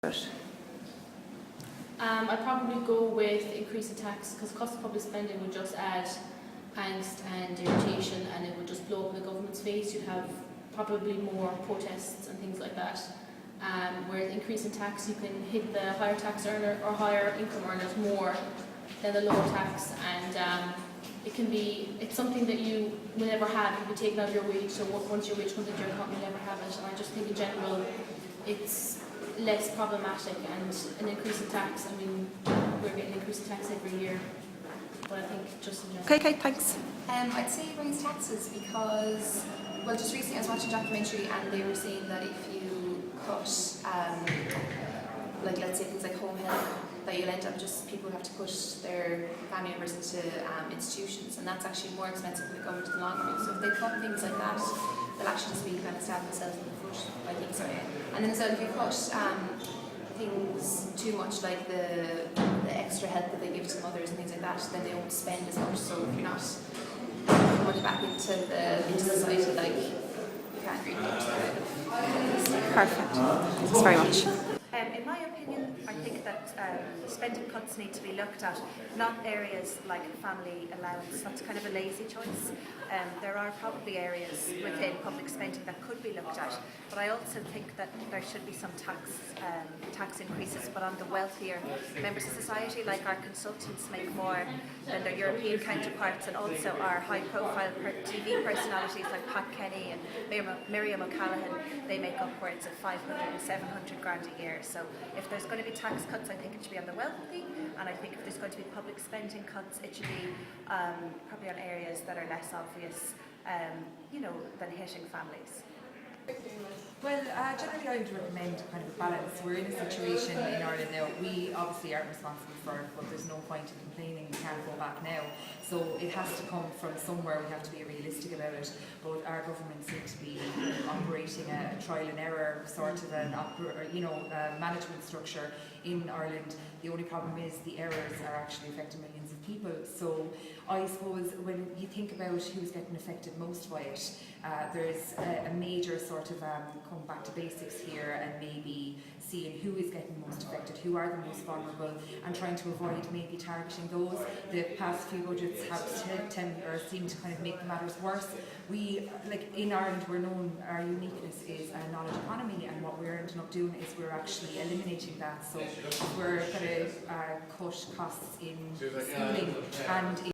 I'd probably go with increasing tax, because cost of public spending would just add angst and irritation, and it would just blow up in the government's face. You'd have probably more protests and things like that. Whereas increasing tax, you can hit the higher tax earner or higher income earners more than the lower tax, and it's something that you will never have. You'll be taken out of your wage, so once your wage comes into your account, you'll never have it. And I just think in general, it's less problematic, and an increase in tax, I mean, we're getting an increase in tax every year, but I think just in general. Okay, thanks. I'd say raise taxes because, well, just recently I was watching a documentary and they were saying that if you cut, like let's say things like home health, that you'll end up just people have to push their family members into institutions, and that's actually more expensive for the government in the long run. So if they cut things like that, they'll actually just be kind of stabbing themselves in the foot, I think so. And then so if you cut things too much, like the extra help that they give to mothers and things like that, then they won't spend as much. So if you're not putting money back into society, like you can't really get to that. Perfect. Thanks very much. In my opinion, I think that spending cuts need to be looked at, not areas like family allowance. That's kind of a lazy choice. There are probably areas within public spending that could be looked at, but I also think that there should be some tax increases, but on the wealthier members of society, like our consultants make more than their European counterparts, and also our high-profile TV personalities like Pat Kenny and Miriam O'Callaghan. They make upwards of 500 and 700 grand a year. So if there's going to be tax cuts, I think it should be on the wealthy, and I think if there's going to be public spending cuts, it should be probably on areas that are less obvious, than hitting families. Well, generally I would recommend kind of a balance. We're in a situation in Ireland now, we obviously aren't responsible for it, but there's no point in complaining, we can't go back now. So it has to come from somewhere, we have to be realistic about it. But our government seems to be operating a trial and error sort of management structure in Ireland. The only problem is the errors are actually affecting millions of people. So I suppose when you think about who's getting affected most by it, there's a major sort of come back to basics here, and maybe seeing who is getting most affected, who are the most vulnerable, and trying to avoid maybe targeting those. The past few budgets have seemed to kind of make the matters worse. We, like in Ireland, we're known, our uniqueness is a knowledge economy, and what we're ending up doing is we're actually eliminating that. So we're going to cut costs in schooling and